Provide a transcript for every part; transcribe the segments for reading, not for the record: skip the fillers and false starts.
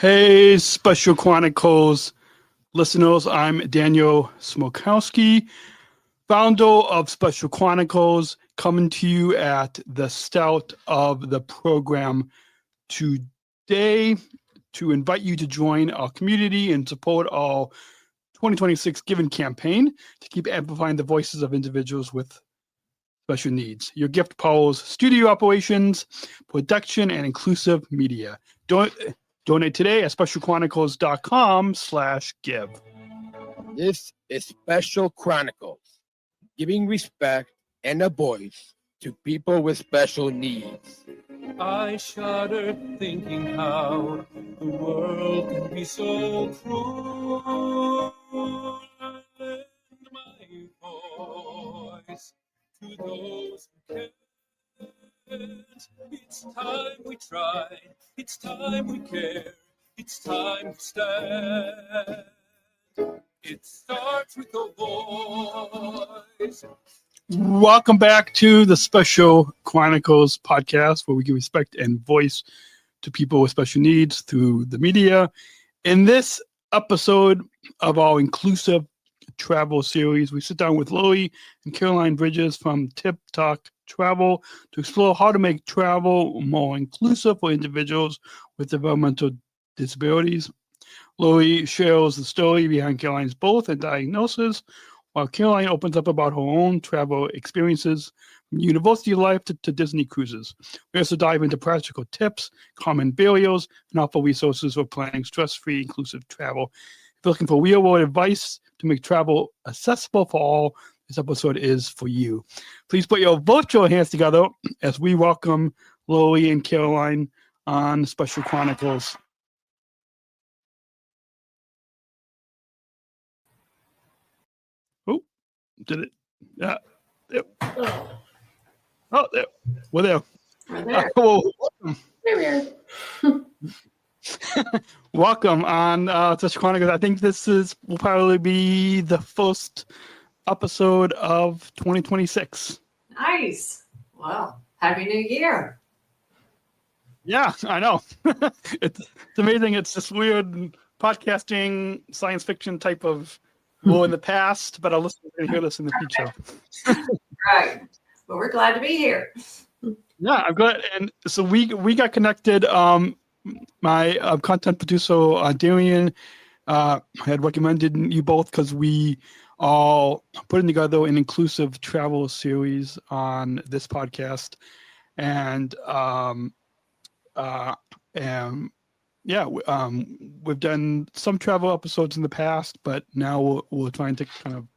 Hey, Special Chronicles listeners, I'm Daniel Smokowski, founder of Special Chronicles, coming to you at the start of the program today to invite you to join our community and support our 2026 Giving campaign to keep amplifying the voices of individuals with special needs. Your gift powers studio operations, production, and inclusive media. Donate today at specialchronicles.com/give. This is Special Chronicles, giving respect and a voice to people with special needs. I shudder thinking how the world can be so cruel. Lend my voice to those who can't. It's time we try, it's time we care, it's time to stand. It starts with a voice. Welcome back to the Special Chronicles podcast, where we give respect and voice to people with special needs through the media. In this episode of our inclusive travel series, we sit down with Laurie and Caroline Bridges from Tock Travel to explore how to make travel more inclusive for individuals with developmental disabilities. Laurie shares the story behind Caroline's birth and diagnosis, while Caroline opens up about her own travel experiences from university life to Disney cruises. We also dive into practical tips, common barriers, and offer resources for planning stress-free, inclusive travel. If you're looking for real-world advice to make travel accessible for all, this episode is for you. Please put your virtual hands together as we welcome Laurie and Caroline on Special Chronicles. Oh, did it? Yeah. There. Oh, there. We're there. We're there. Welcome. There Welcome on Special Chronicles. I think this will probably be the first episode of 2026. Nice. Well, Happy New Year. Yeah, I know. It's amazing. It's this weird podcasting science fiction type of in the past, but I'll listen and hear this in the future. Right. Well, we're glad to be here. Yeah, I'm glad. And so we got connected. My content producer, Darian, had recommended you both because we are putting together an inclusive travel series on this podcast. And we've done some travel episodes in the past, but now we're trying to kind of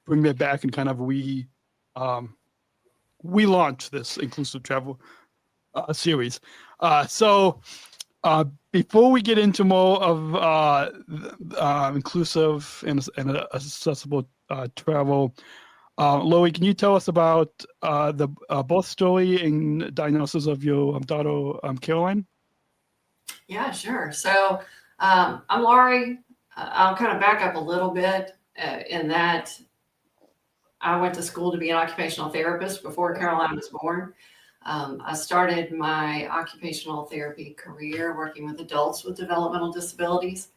bring that back and kind of relaunch this inclusive travel series. So before we get into more of inclusive and accessible travel, Laurie, can you tell us about the birth story and diagnosis of your daughter, Caroline? Yeah, sure. So I'm Laurie. I'll kind of back up a little bit in that I went to school to be an occupational therapist before Caroline was born. I started my occupational therapy career working with adults with developmental disabilities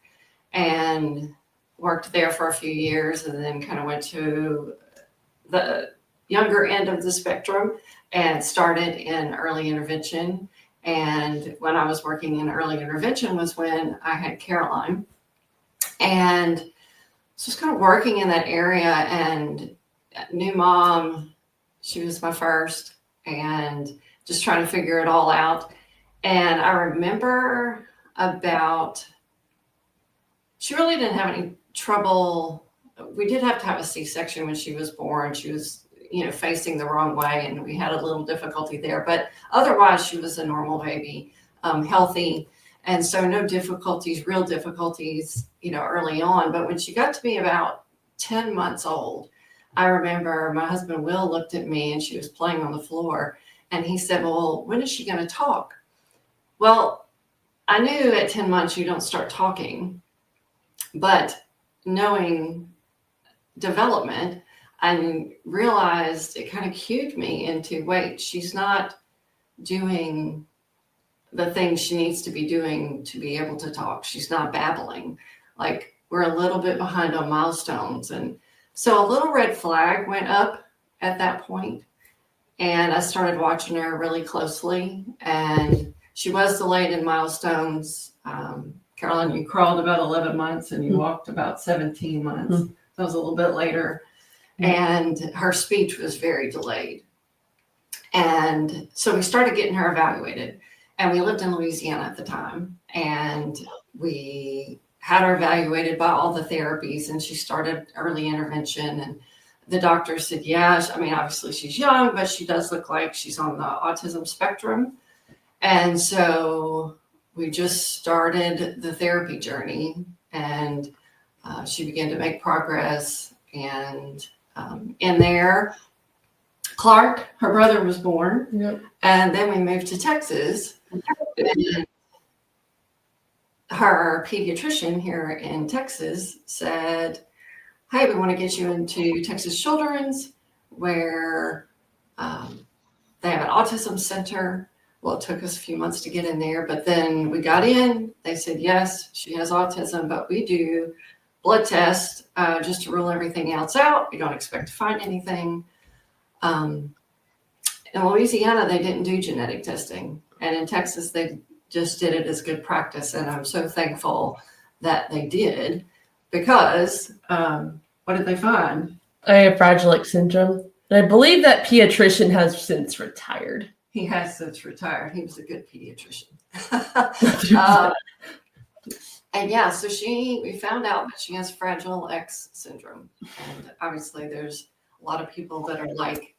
and worked there for a few years, and then kind of went to the younger end of the spectrum and started in early intervention. And when I was working in early intervention was when I had Caroline, and so just kind of working in that area, and new mom, she was my first, and just trying to figure it all out. And I remember she really didn't have any trouble. We did have to have a C-section when she was born. She was, facing the wrong way, and we had a little difficulty there. But otherwise, she was a normal baby, healthy. And so no difficulties, real difficulties, early on. But when she got to be about 10 months old, I remember my husband, Will, looked at me, and she was playing on the floor. And he said, well, when is she going to talk? Well, I knew at 10 months you don't start talking. But knowing development, I realized it kind of cued me into, wait, she's not doing the things she needs to be doing to be able to talk. She's not babbling. Like, we're a little bit behind on milestones. And so a little red flag went up at that point, and I started watching her really closely. And she was delayed in milestones. Caroline, you crawled about 11 months and you walked about 17 months. That was a little bit later. And her speech was very delayed. And so we started getting her evaluated. And we lived in Louisiana at the time. And we had her evaluated by all the therapies. And she started early intervention. And the doctor said, yeah, I mean, obviously she's young, but she does look like she's on the autism spectrum. And so we just started the therapy journey, and she began to make progress. And in there, Clark, her brother, was born. Yep. And then we moved to Texas. And her pediatrician here in Texas said, hey, we want to get you into Texas Children's, where they have an autism center. Well, it took us a few months to get in there, but then we got in. They said, yes, she has autism, but we do blood tests just to rule everything else out. We don't expect to find anything. In Louisiana, they didn't do genetic testing. And in Texas, they just did it as good practice. And I'm so thankful that they did, because what did they find? I have Fragile X syndrome. And I believe that pediatrician has since retired. He has since retired. He was a good pediatrician. And yeah, so we found out that she has Fragile X syndrome. And obviously there's a lot of people that are like,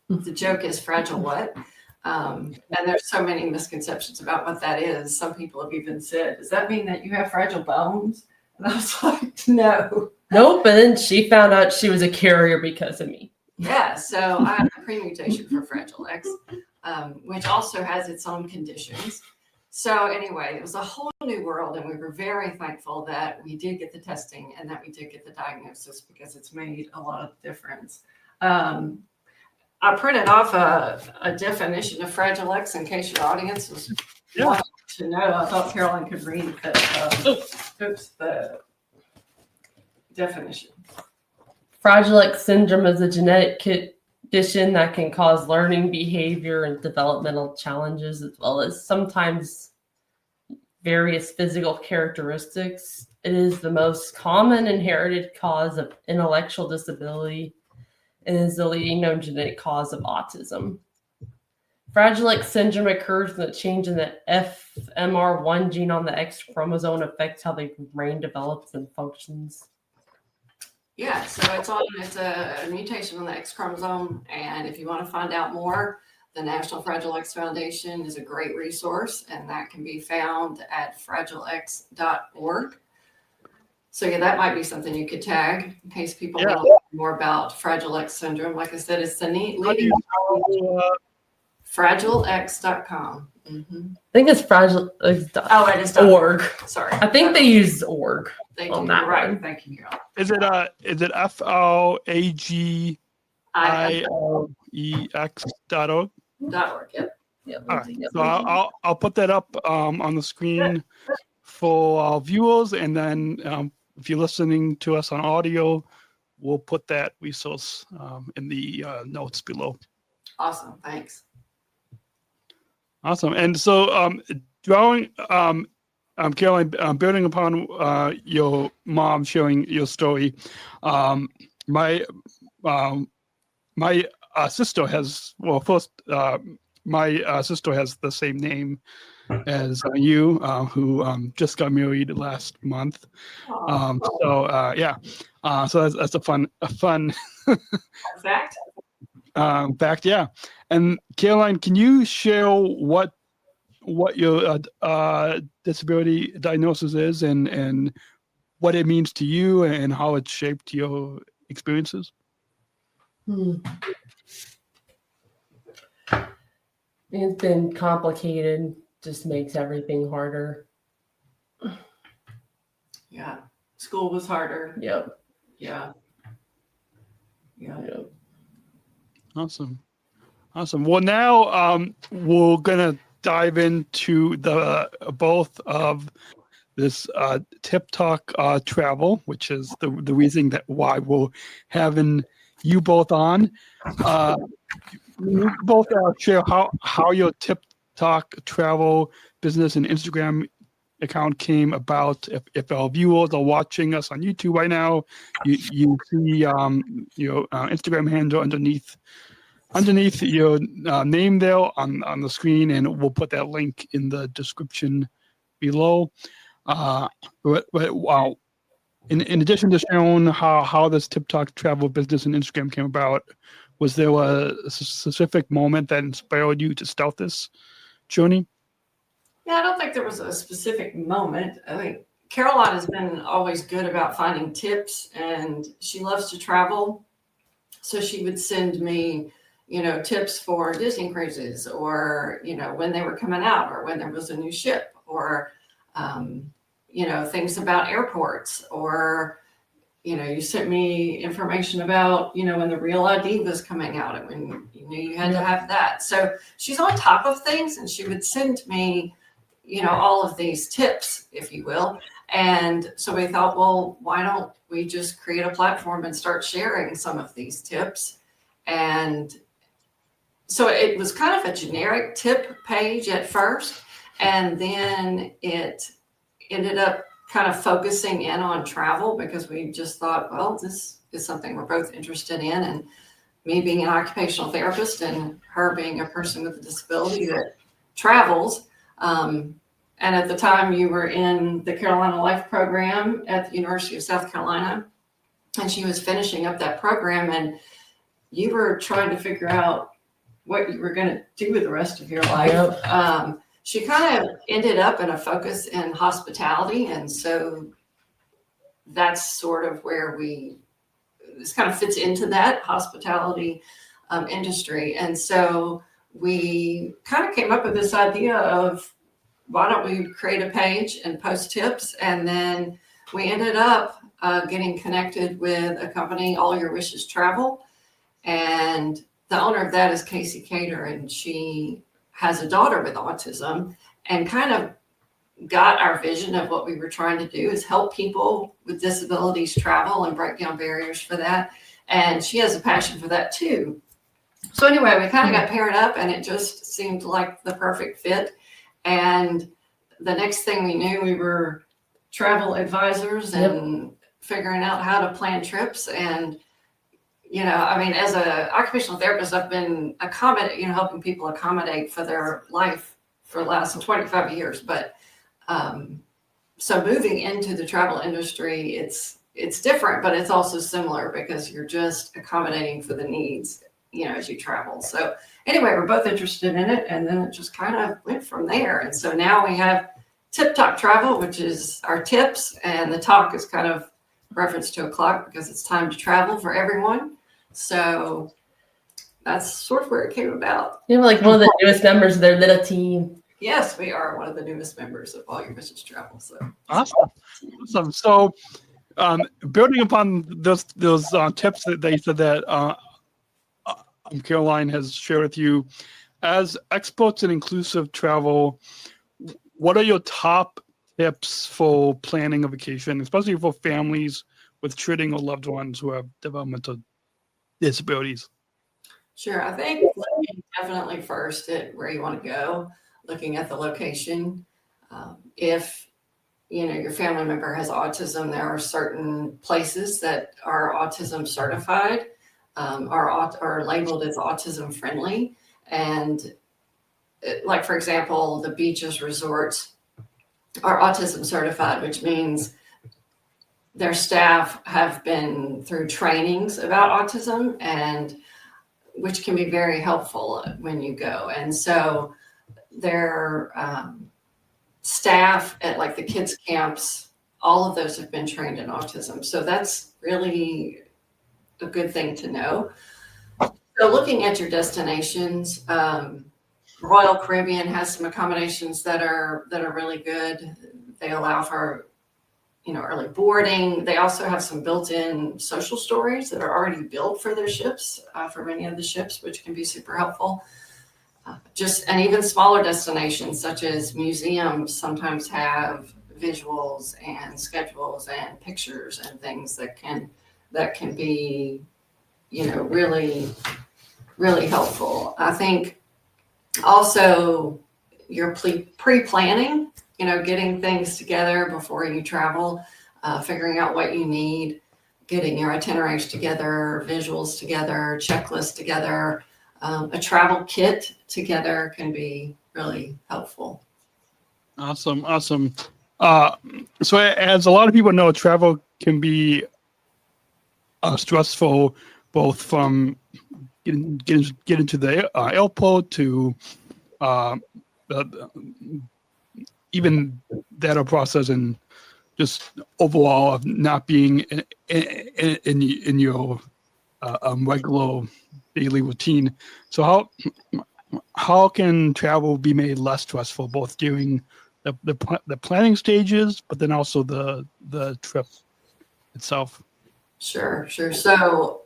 the joke is fragile what? And there's so many misconceptions about what that is. Some people have even said, does that mean that you have fragile bones? And I was like, no. Nope. And then she found out she was a carrier because of me. Yeah, so I have a premutation for Fragile X, which also has its own conditions. So anyway, it was a whole new world, and we were very thankful that we did get the testing and that we did get the diagnosis, because it's made a lot of difference. I printed off a definition of Fragile X in case your audience was wanting to know. I thought Caroline could read the definition. Fragile X syndrome is a genetic condition that can cause learning, behavior, and developmental challenges, as well as sometimes various physical characteristics. It is the most common inherited cause of intellectual disability and is the leading known genetic cause of autism. Fragile X syndrome occurs when a change in the FMR1 gene on the X chromosome affects how the brain develops and functions. Yeah, so it's a mutation on the X chromosome. And if you want to find out more, the National Fragile X Foundation is a great resource, and that can be found at fragileix.org. So yeah, that might be something you could tag in case people want to learn more about Fragile X syndrome. Like I said, it's the leading fragileix.com. Mm-hmm. I think it's fragile.org. Oh, it is .org. Sorry. I think they use org. They do. on that Right. one. Thank you, Carol. Is it FRAGILEX.org? .org. Yep. Yeah, All right. So I'll put that up on the screen for our viewers, and then if you're listening to us on audio, we'll put that resource in the notes below. Awesome. Thanks. Awesome. And so Caroline, building upon your mom sharing your story, my sister has, my sister has the same name as you, who just got married last month. So that's a fun Fact. fact. Yeah. And Caroline, can you share what your disability diagnosis is, and what it means to you, and how it shaped your experiences? It's been complicated, just makes everything harder. Yeah. School was harder. Yep. Yeah. Awesome. Well, now we're gonna dive into the both of this Tip Talk travel, which is the reason that why we're having you both on. You both share how your Tip Talk travel business and Instagram account came about. If our viewers are watching us on YouTube right now, you see your Instagram handle underneath your name there on the screen, and we'll put that link in the description below. Wow. In addition to showing how this Tip Talk travel business and Instagram came about, was there a specific moment that inspired you to start this journey? Yeah, I don't think there was a specific moment. I think Caroline has been always good about finding tips, and she loves to travel. So she would send me, tips for Disney cruises, or, when they were coming out, or when there was a new ship, or, things about airports, or, you sent me information about, when the Real ID was coming out and when you knew you had to have that. So she's on top of things, and she would send me, all of these tips, if you will. And so we thought, well, why don't we just create a platform and start sharing some of these tips? And so it was kind of a generic tip page at first, and then it ended up kind of focusing in on travel, because we just thought, well, this is something we're both interested in. And me being an occupational therapist and her being a person with a disability that travels. And at the time, you were in the Carolina Life program at the University of South Carolina, and she was finishing up that program, and you were trying to figure out what you were going to do with the rest of your life. Yep. She kind of ended up in a focus in hospitality. And so that's sort of where this kind of fits into that hospitality industry. And so we kind of came up with this idea of, why don't we create a page and post tips? And then we ended up getting connected with a company, All Your Wishes Travel. And the owner of that is Casey Cater, and she has a daughter with autism, and kind of got our vision of what we were trying to do is help people with disabilities travel and break down barriers for that. And she has a passion for that too. So anyway, we kind of got paired up, and it just seemed like the perfect fit. And the next thing we knew, we were travel advisors and figuring out how to plan trips. And as an occupational therapist, I've been helping people accommodate for their life for the last 25 years. But so moving into the travel industry, it's different, but it's also similar, because you're just accommodating for the needs, as you travel. So anyway, we're both interested in it, and then it just kind of went from there. And so now we have Tip Talk Travel, which is our tips, and the talk is kind of reference to a clock, because it's time to travel for everyone. So that's sort of where it came about. You're like one of the newest members of their little team. Yes, we are one of the newest members of All Your Wishes Travel. So awesome. So building upon those tips that they said that Caroline has shared with you, as experts in inclusive travel, what are your top tips for planning a vacation, especially for families with children or loved ones who have developmental disabilities? Sure. I think looking definitely first at where you want to go, looking at the location. If your family member has autism, there are certain places that are autism certified, are labeled as autism friendly. And like, for example, the beaches resorts are autism certified, which means their staff have been through trainings about autism, and which can be very helpful when you go. And so their staff at like the kids camps, all of those have been trained in autism. So that's really a good thing to know. So looking at your destinations, Royal Caribbean has some accommodations that are really good. They allow for early boarding. They also have some built-in social stories that are already built for their ships, for many of the ships, which can be super helpful. and even smaller destinations such as museums sometimes have visuals and schedules and pictures and things that can be, really, really helpful. I think also your pre-planning, getting things together before you travel, figuring out what you need, getting your itineraries together, visuals together, checklists together, a travel kit together can be really helpful. Awesome. So as a lot of people know, travel can be stressful, both from getting to the airport to even data process and just overall of not being in your regular daily routine. So how can travel be made less stressful, both during the planning stages, but then also the trip itself? Sure. So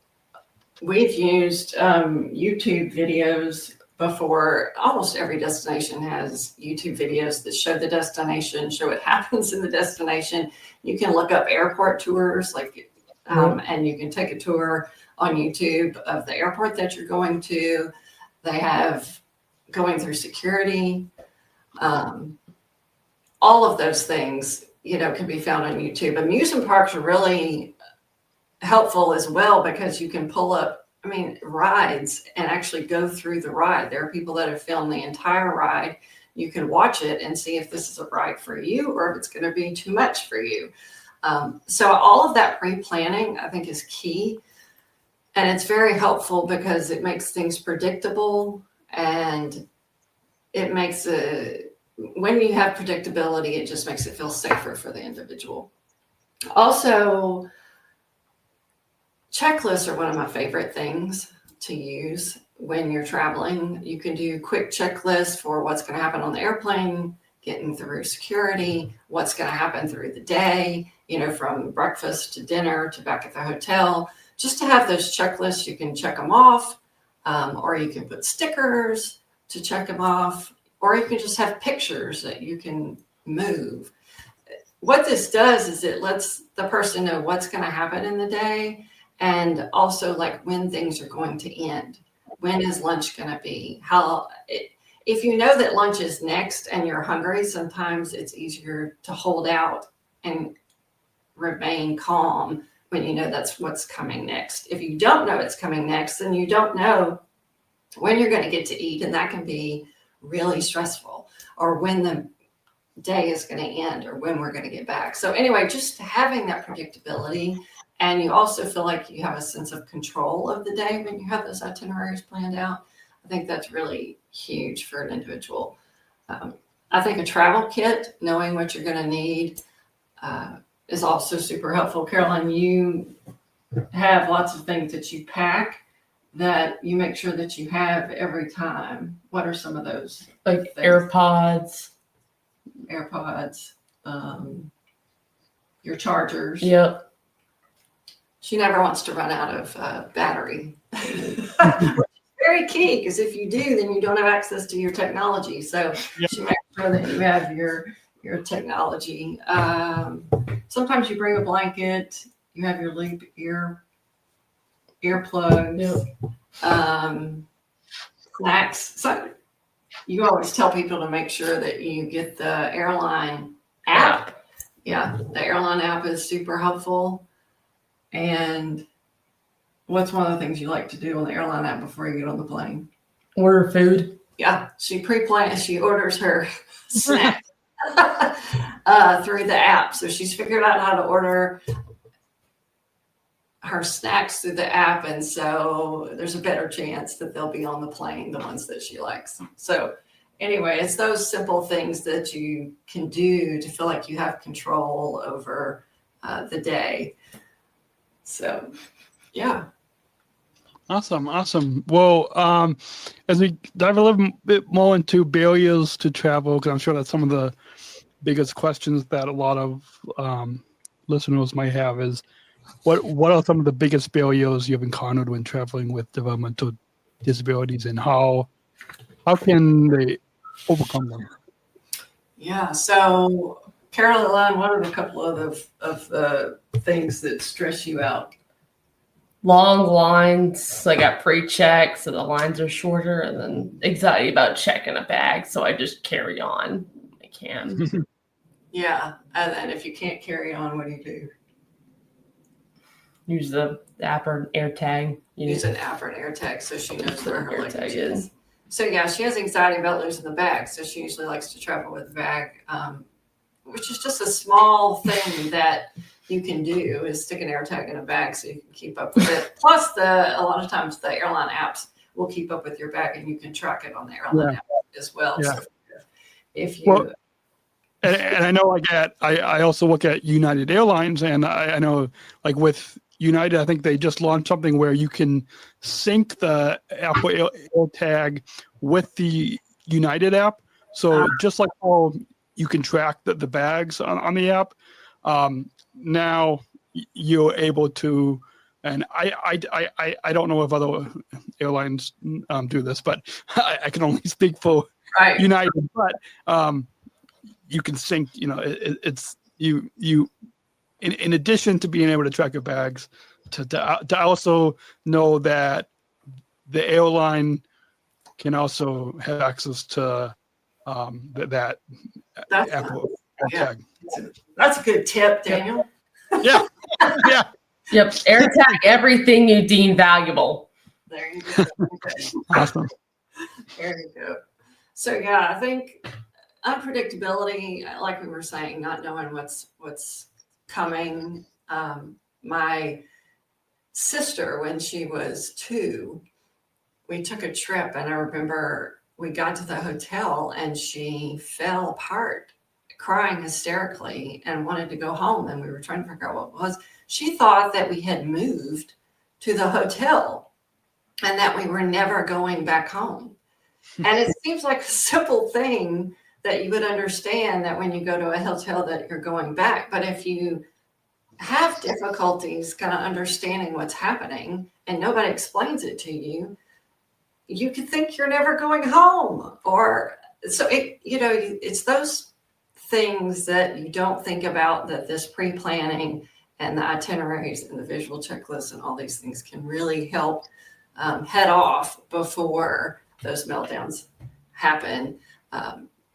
we've used YouTube videos before. Almost every destination has YouTube videos that show the destination, show what happens in the destination. You can look up airport tours, and you can take a tour on YouTube of the airport that you're going to. They have going through security. All of those things, can be found on YouTube. Amusement parks are really helpful as well because you can pull up, rides and actually go through the ride. There are people that have filmed the entire ride. You can watch it and see if this is a ride for you or if it's going to be too much for you. So all of that pre-planning, I think, is key. And it's very helpful because it makes things predictable, and it makes when you have predictability, it just makes it feel safer for the individual. Also, checklists are one of my favorite things to use when you're traveling. You can do quick checklists for what's going to happen on the airplane, getting through security, what's going to happen through the day, from breakfast to dinner to back at the hotel. Just to have those checklists, you can check them off, or you can put stickers to check them off, or you can just have pictures that you can move. What this does is it lets the person know what's going to happen in the day, and also when things are going to end. When is lunch going to be? If you know that lunch is next and you're hungry, sometimes it's easier to hold out and remain calm when you know that's what's coming next. If you don't know it's coming next, then you don't know when you're going to get to eat, and that can be really stressful, or when the day is going to end, or when we're going to get back. So anyway, just having that predictability, and you also feel like you have a sense of control of the day when you have those itineraries planned out. I think that's really huge for an individual. I think a travel kit, knowing what you're going to need, is also super helpful. Caroline, you have lots of things that you pack that you make sure that you have every time. What are some of those? Like things? AirPods, your chargers. Yep. She never wants to run out of battery. Very key, because if you do, then you don't have access to your technology. So she makes sure that you have your technology. Sometimes you bring a blanket. You have your loop earplugs, snacks. So you always tell people to make sure that you get the airline app. Yeah, the airline app is super helpful. And what's one of the things you like to do on the airline app before you get on the plane? Order food. Yeah, she pre-plans. She orders her snacks through the app. So she's figured out how to order her snacks through the app, and so there's a better chance that they'll be on the plane, the ones that she likes. So anyway, it's those simple things that you can do to feel like you have control over the day. So, yeah. Awesome. Well, as we dive a little bit more into barriers to travel, because I'm sure that's some of the biggest questions that a lot of listeners might have is, what are some of the biggest barriers you've encountered when traveling with developmental disabilities, and how how can they overcome them? Yeah. So, Caroline, what are a couple of the things that stress you out? Long lines, like at pre-check, so the lines are shorter, and then anxiety about checking a bag, so I just carry on. I can. Yeah. And then if you can't carry on, what do you do? Use the app or air tag. Use an app or an air tag so she knows where her Air luggage tag is. is. So yeah, she has anxiety about losing the bag, so she usually likes to travel with a bag, which is just a small thing that you can do is stick an air tag in a bag so you can keep up with it. Plus, a lot of times the airline apps will keep up with your bag and you can track it on the airline app as well. Yeah. So if you And I know I also look at United Airlines, and I know like with United, I think they just launched something where you can sync the Apple AirTag with the United app. So just like how you can track the bags on the app, now you're able to. And I don't know if other airlines do this, but I can only speak for United. But you can sync. It's you. In addition to being able to track your bags, to also know that the airline can also have access to that Apple tag. That's a good tip, Daniel. Yeah. Yep. Air tag everything you deem valuable. There you go. Awesome. There you go. So yeah, I think unpredictability, like we were saying, not knowing what's coming. My sister, when she was 2, we took a trip, and I remember we got to the hotel and she fell apart, crying hysterically, and wanted to go home. And we were trying to figure out what it was. She thought that we had moved to the hotel and that we were never going back home. And it seems like a simple thing that you would understand, that when you go to a hotel that you're going back. But if you have difficulties kind of understanding what's happening and nobody explains it to you, you could think you're never going home. Or so it's those things that you don't think about, that this pre-planning and the itineraries and the visual checklists and all these things can really help head off before those meltdowns happen.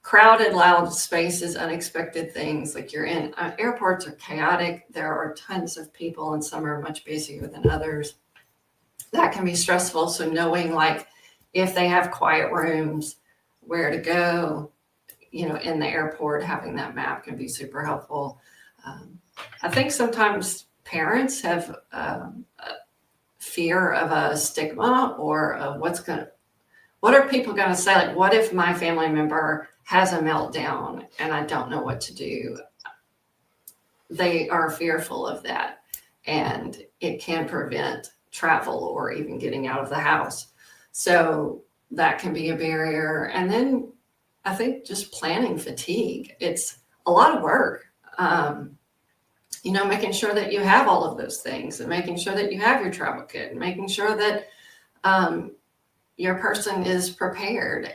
Crowded, loud spaces, unexpected things, like you're in airports are chaotic. There are tons of people, and some are much busier than others. That can be stressful. So knowing, like, if they have quiet rooms, where to go, in the airport, having that map can be super helpful. I think sometimes parents have fear of a stigma, or of what are people going to say? Like, what if my family member has a meltdown and I don't know what to do? They are fearful of that, and it can prevent travel or even getting out of the house. So that can be a barrier. And then I think just planning fatigue. It's a lot of work. Making sure that you have all of those things, and making sure that you have your travel kit, and making sure that your person is prepared.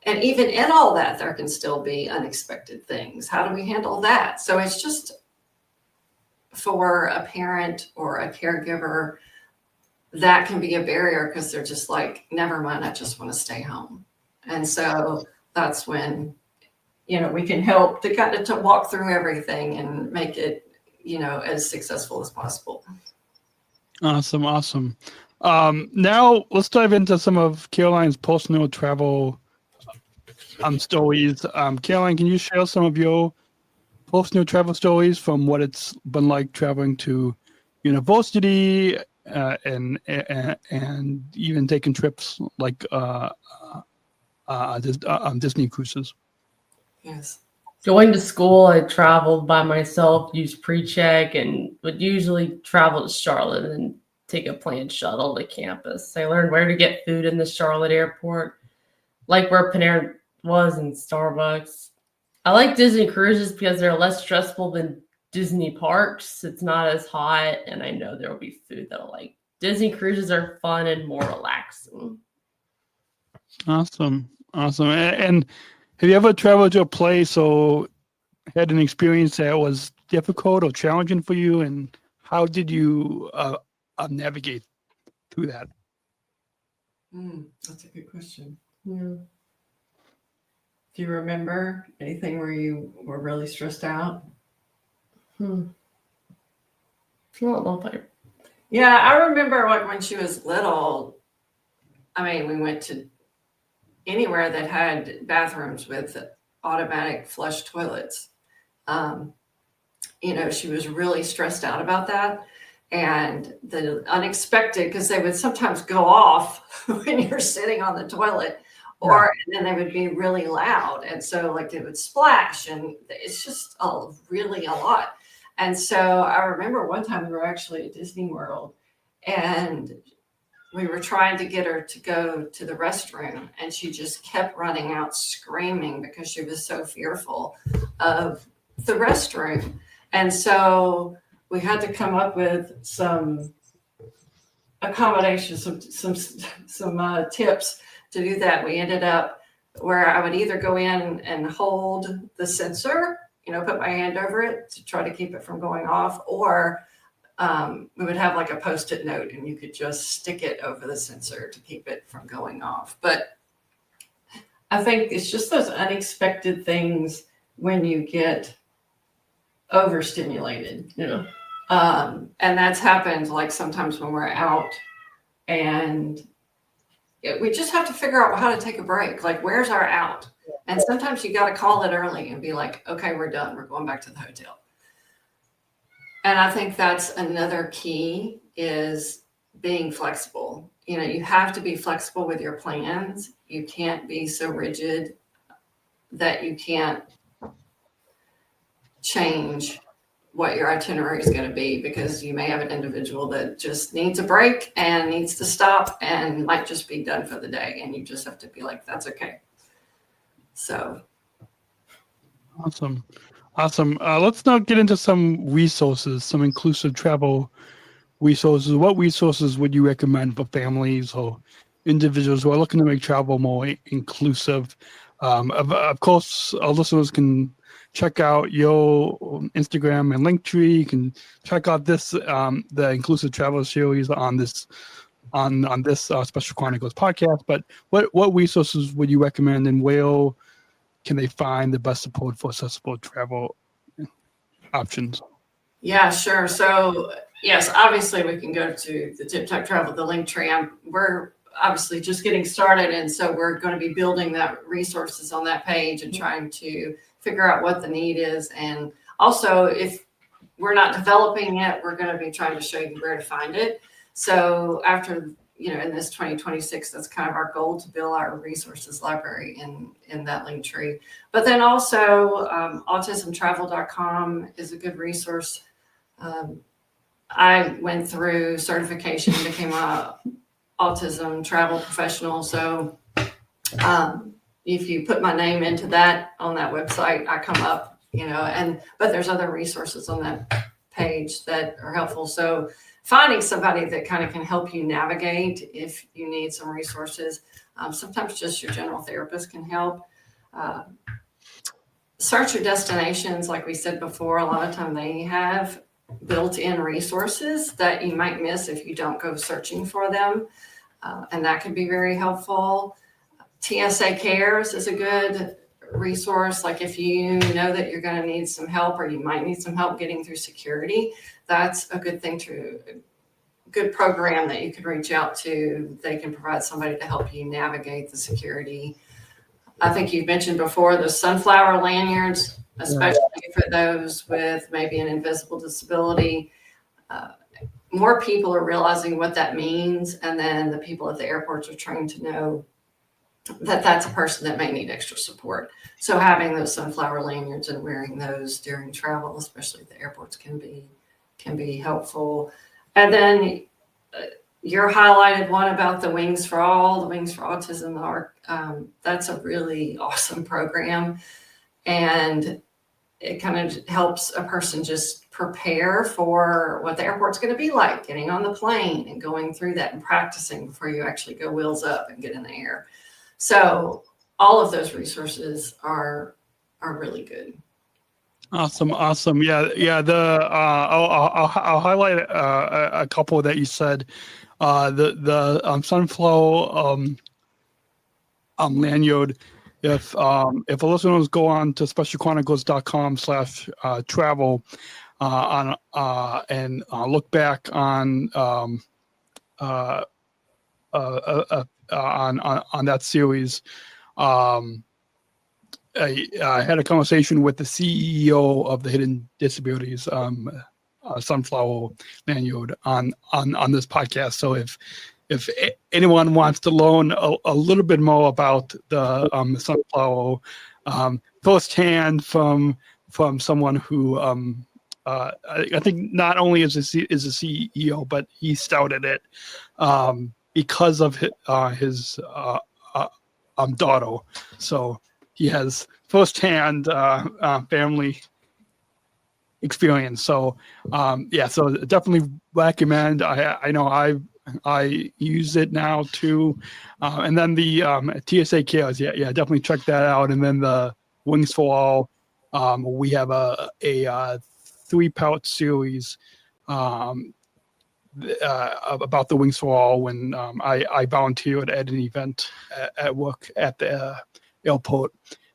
And even in all that, there can still be unexpected things. How do we handle that? So it's just, for a parent or a caregiver, that can be a barrier, because they're just like, never mind, I just want to stay home. And so that's when, we can help to kind of to walk through everything and make it, as successful as possible. Awesome. Now let's dive into some of Caroline's personal travel stories. Caroline, can you share some of your personal travel stories, from what it's been like traveling to university and even taking trips like Disney cruises? Yes. Going to school, I traveled by myself, used pre-check, and would usually travel to Charlotte and take a planned shuttle to campus. I learned where to get food in the Charlotte airport, like where Panera was and Starbucks. I like Disney cruises because they're less stressful than Disney parks. It's not as hot, and I know there will be food that I like. Disney cruises are fun and more relaxing. Awesome. Awesome. And have you ever traveled to a place or had an experience that was difficult or challenging for you? And how did you navigate through that? That's a good question. Yeah. Do you remember anything where you were really stressed out? I don't know if I. Yeah, I remember like when she was little. I mean, we went to anywhere that had bathrooms with automatic flush toilets. She was really stressed out about that. And the unexpected, because they would sometimes go off when you're sitting on the toilet, and then they would be really loud. And so like they would splash, and it's just really a lot. And so I remember one time we were actually at Disney World, and we were trying to get her to go to the restroom, and she just kept running out screaming because she was so fearful of the restroom. And so we had to come up with some accommodations, some tips to do that. We ended up where I would either go in and hold the sensor, put my hand over it to try to keep it from going off, or we would have like a Post-it note and you could just stick it over the sensor to keep it from going off. But I think it's just those unexpected things when you get overstimulated. Yeah. And that's happened like sometimes when we're out, and we just have to figure out how to take a break. Like, where's our out? And sometimes you got to call it early and be like, okay, we're done. We're going back to the hotel. And I think that's another key, is being flexible. You have to be flexible with your plans. You can't be so rigid that you can't change what your itinerary is going to be, because you may have an individual that just needs a break and needs to stop and might just be done for the day. And you just have to be like, that's okay. So. Awesome. Let's now get into some resources, some inclusive travel resources. What resources would you recommend for families or individuals who are looking to make travel more inclusive? Of course, our listeners can check out your Instagram and Linktree. You can check out this the inclusive travel series on this Special Chronicles podcast. But what resources would you recommend, and where can they find the best support for accessible travel options? Yeah, sure. So yes, obviously we can go to the TikTok Travel, the Linktree. We're obviously just getting started, and so we're going to be building that resources on that page and trying to figure out what the need is. And also, if we're not developing it, we're going to be trying to show you where to find it. So after, in this 2026, that's kind of our goal, to build our resources library in that Linktree. But then also autismtravel.com is a good resource. I went through certification, became a autism travel professional. So if you put my name into that on that website, I come up, but there's other resources on that page that are helpful. So finding somebody that kind of can help you navigate if you need some resources. Sometimes just your general therapist can help. Search your destinations. Like we said before, a lot of time they have built-in resources that you might miss if you don't go searching for them. And that could be very helpful. TSA Cares is a good resource. Like if you know that you're going to need some help, or you might need some help getting through security, that's a good good program that you could reach out to. They can provide somebody to help you navigate the security. I think you've mentioned before the sunflower lanyards, especially for those with maybe an invisible disability. More people are realizing what that means, and then the people at the airports are trained to know that that's a person that may need extra support. So having those sunflower lanyards and wearing those during travel, especially at the airports, can be helpful. And then your highlighted one about the Wings for All, the Wings for Autism, that's a really awesome program. And it kind of helps a person just prepare for what the airport's going to be like, getting on the plane and going through that and practicing before you actually go wheels up and get in the air. So all of those resources are really good. Awesome. Yeah. I'll highlight a couple that you said. The sunflower lanyard. If the listeners go on to specialchronicles.com/travel and look back on that series. I had a conversation with the CEO of the Hidden Disabilities Sunflower Lanyard on this podcast. So if anyone wants to learn a little bit more about the sunflower firsthand from someone who I think not only is a CEO, but he started it because of his daughter. So he has firsthand family experience. So so definitely recommend. I know I use it now too. And then the TSA Cares, definitely check that out. And then the Wings for All, we have a 3-part series about the Wings for All when I volunteered at an event at work at the airport.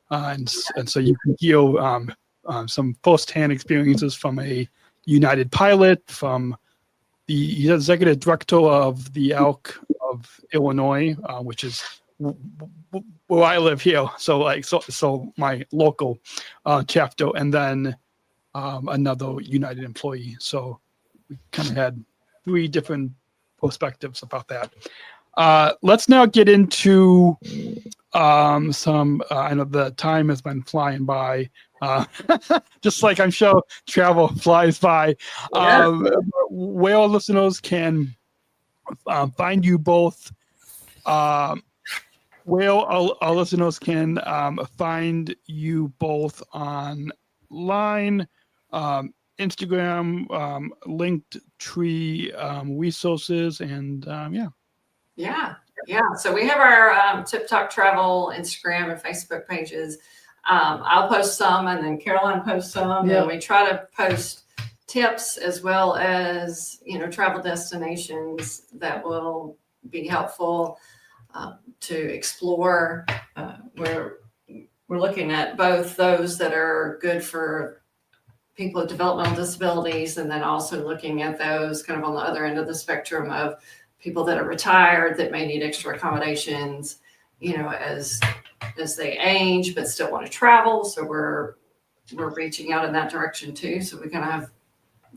And so you can hear some first-hand experiences from a United pilot, from the executive director of the ALC of Illinois, which is where I live here. So my local chapter, and then another United employee. So we kind of had 3 different perspectives about that. Let's now get into some. I know the time has been flying by, just like I'm sure travel flies by. Where our listeners can find you both. Where our listeners can find you both online, Instagram, Linktree resources, and So we have our Tock Travel Instagram and Facebook pages. I'll post some, and then Caroline posts some, and we try to post tips as well as travel destinations that will be helpful to explore. We're looking at both those that are good for people with developmental disabilities, and then also looking at those kind of on the other end of the spectrum of people that are retired that may need extra accommodations, as they age but still want to travel. So we're reaching out in that direction too. So we kind of have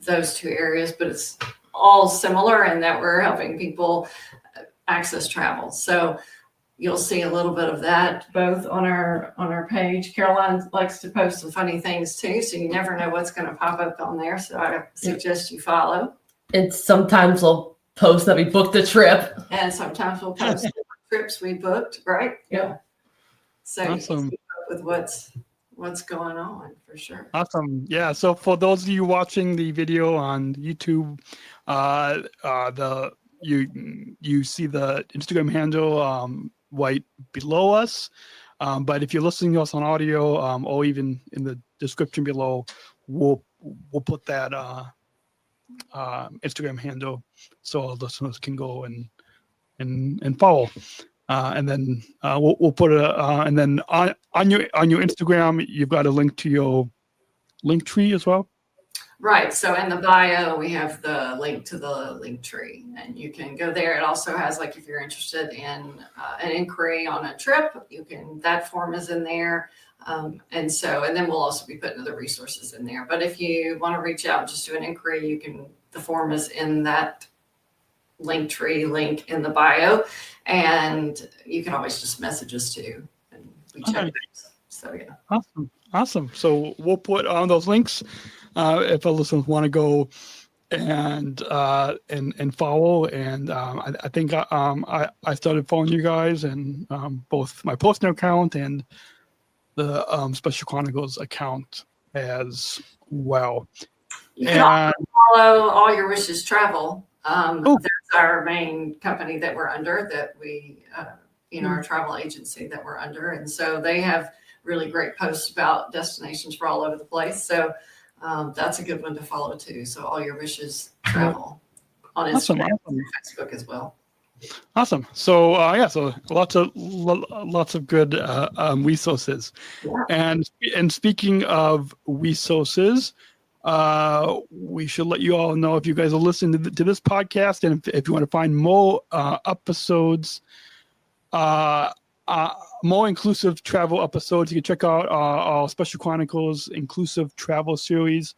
those 2 areas, but it's all similar in that we're helping people access travel. So you'll see a little bit of that both on our page. Caroline likes to post some funny things too, so you never know what's going to pop up on there. So I suggest you follow. And sometimes we'll post that we booked a trip. And sometimes we'll post trips we booked, right? Yeah. So awesome. You can keep up with what's going on for sure. Awesome. Yeah. So for those of you watching the video on YouTube, you see the Instagram handle right below us. But if you're listening to us on audio, or even in the description below, we'll put that Instagram handle so our listeners can go and follow. And then we'll put it. And then on your Instagram, you've got a link to your Linktree as well. Right. So in the bio, we have the link to the Linktree, and you can go there. It also has, like, if you're interested in an inquiry on a trip, that form is in there. And then we'll also be putting other resources in there. But if you want to reach out and just do an inquiry, the form is in that Linktree link in the bio, and you can always just message us too, and we check things. So yeah. Awesome. So we'll put on those links if our listeners want to go and follow. And I think I started following you guys, and both my personal account and the Special Chronicles account as well. You can also follow All Your Wishes Travel. That's our main company that we're under, that we our travel agency that we're under. And so they have really great posts about destinations for all over the place. So that's a good one to follow too. So All Your Wishes Travel on Instagram and Facebook as well. Awesome. So so lots of good resources. Yeah. And speaking of resources, we should let you all know if you guys are listening to this podcast, and if you want to find more episodes, more inclusive travel episodes, you can check out our Special Chronicles inclusive travel series.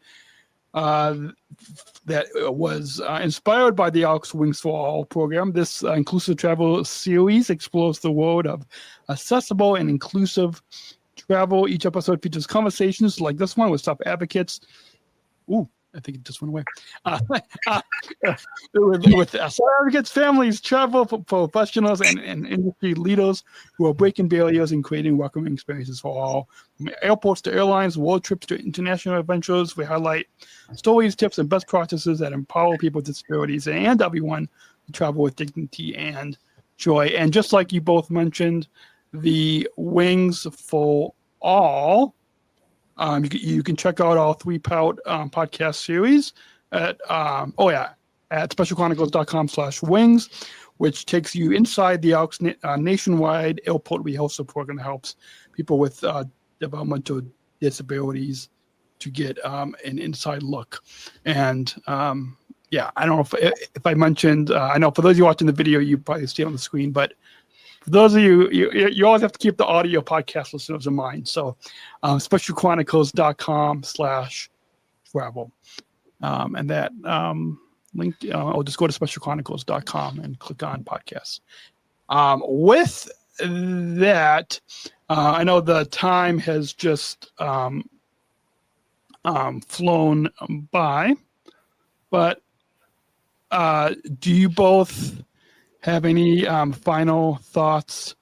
That was inspired by the Alex Wings for All program. This inclusive travel series explores the world of accessible and inclusive travel. Each episode features conversations like this one with top advocates. Ooh, I think it just went away. With advocates, families, travel professionals, and industry leaders who are breaking barriers and creating welcoming experiences for all. From airports to airlines, world trips to international adventures, we highlight stories, tips, and best practices that empower people with disabilities and everyone to travel with dignity and joy. And just like you both mentioned, the Wings for All. You can check out our 3-part podcast series at specialchronicles.com/wings, which takes you inside the Alex nationwide airport rehearsal program that helps people with developmental disabilities to get an inside look. And I don't know if I mentioned, I know for those of you watching the video, you probably see it on the screen, but for those of you always have to keep the audio podcast listeners in mind. So specialchronicles.com/travel. And that link, I'll just go to specialchronicles.com and click on podcasts. With that, I know the time has just flown by, but do you both have any final thoughts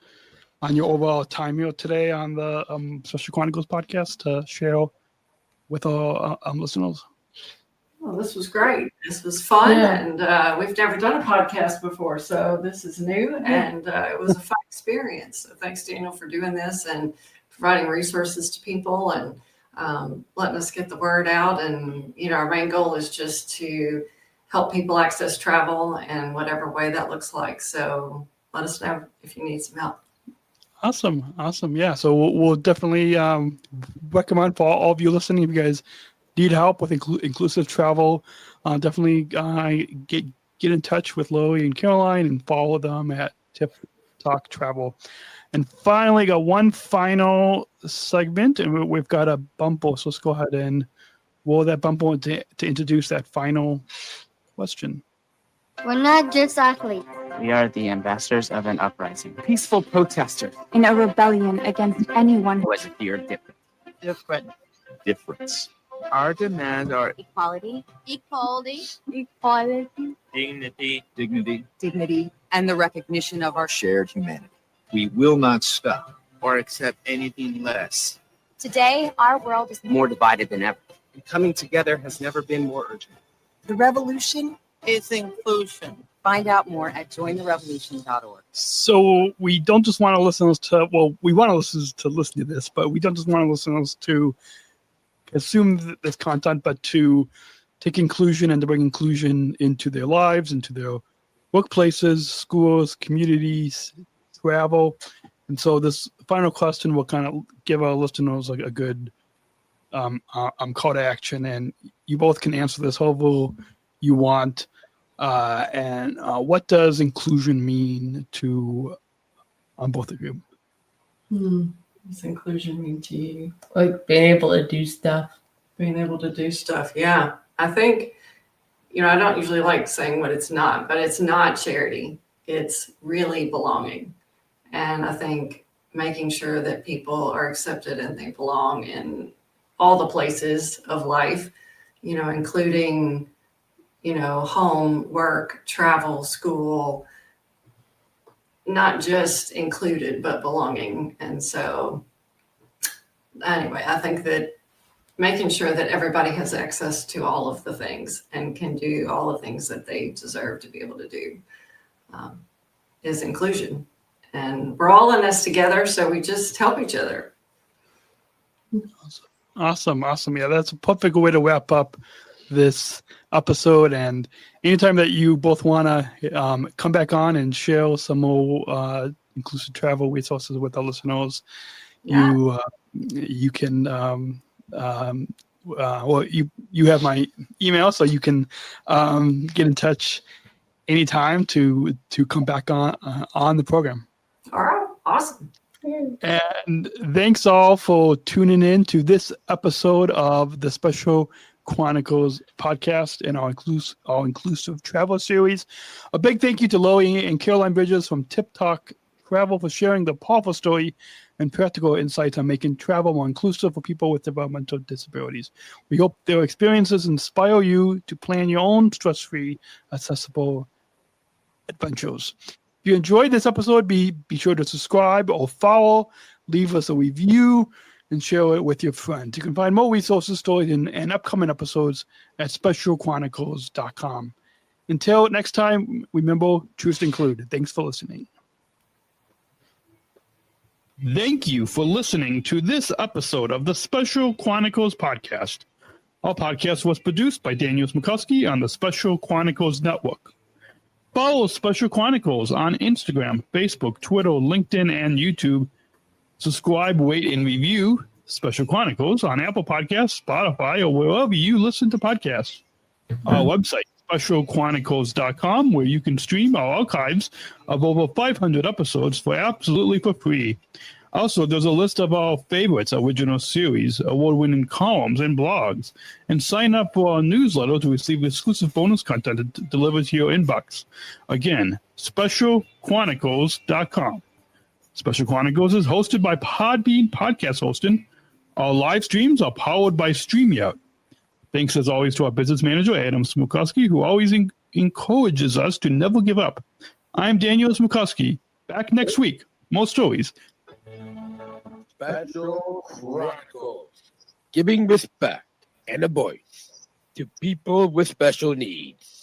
on your overall time here today on the Special Chronicles podcast to share with our listeners? Well, this was great. This was fun, and we've never done a podcast before, so this is new, and it was a fun experience. So thanks, Daniel, for doing this and providing resources to people and letting us get the word out. And, our main goal is just to help people access travel in whatever way that looks like. So let us know if you need some help. Awesome. Yeah. So we'll definitely recommend for all of you listening, if you guys need help with inclusive travel, definitely get in touch with Laurie and Caroline and follow them at Tock Travel. And finally, got one final segment, and we've got a bumper. So let's go ahead and roll that bumper to introduce that final question. We're not just athletes. We are the ambassadors of an uprising. Peaceful protester. In a rebellion against anyone who has a fear of difference. Our demands are Equality. Dignity. And the recognition of our shared humanity. We will not stop. Or accept anything less. Today, our world is more divided than ever. And coming together has never been more urgent. The revolution is inclusion. Find out more at jointherevolution.org. So we don't just want our listeners to, we want our listeners to listen to this, but we don't just want our listeners to consume this content, but to take inclusion and to bring inclusion into their lives, into their workplaces, schools, communities, travel. And so this final question will kind of give our listeners like a good call to action, and you both can answer this however you want. And what does inclusion mean to both of you? What does inclusion mean to you? Like being able to do stuff. Yeah. I think, I don't usually like saying what it's not, but it's not charity. It's really belonging. And I think making sure that people are accepted and they belong in all the places of life, including, home, work, travel, school, not just included, but belonging. And so anyway, I think that making sure that everybody has access to all of the things and can do all the things that they deserve to be able to do is inclusion. And we're all in this together, so we just help each other. Awesome. Yeah, that's a perfect way to wrap up this episode. And anytime that you both want to come back on and share some more inclusive travel resources with our listeners, you can. Well, you have my email, so you can get in touch anytime to come back on the program. All right, awesome. And thanks all for tuning in to this episode of the Special Chronicles podcast and our inclusive travel series. A big thank you to Laurie and Caroline Bridges from Tock Travel for sharing the powerful story and practical insights on making travel more inclusive for people with developmental disabilities. We hope their experiences inspire you to plan your own stress-free, accessible adventures. If you enjoyed this episode, be sure to subscribe or follow, leave us a review, and share it with your friends. You can find more resources, stories, and upcoming episodes at specialchronicles.com. Until next time, remember, choose to include. Thanks for listening. Thank you for listening to this episode of the Special Chronicles podcast. Our podcast was produced by Daniel Smukowski on the Special Chronicles Network. Follow Special Chronicles on Instagram, Facebook, Twitter, LinkedIn, and YouTube. Subscribe, rate, and review Special Chronicles on Apple Podcasts, Spotify, or wherever you listen to podcasts. Our website, specialchronicles.com, where you can stream our archives of over 500 episodes for free. Also, there's a list of our favorites, original series, award-winning columns, and blogs. And sign up for our newsletter to receive exclusive bonus content delivered to your inbox. Again, specialchronicles.com. Special Chronicles is hosted by Podbean Podcast Hosting. Our live streams are powered by StreamYard. Thanks, as always, to our business manager, Adam Smukowski, who always encourages us to never give up. I'm Daniel Smukowski. Back next week. More stories. Special Chronicles, giving respect and a voice to people with special needs.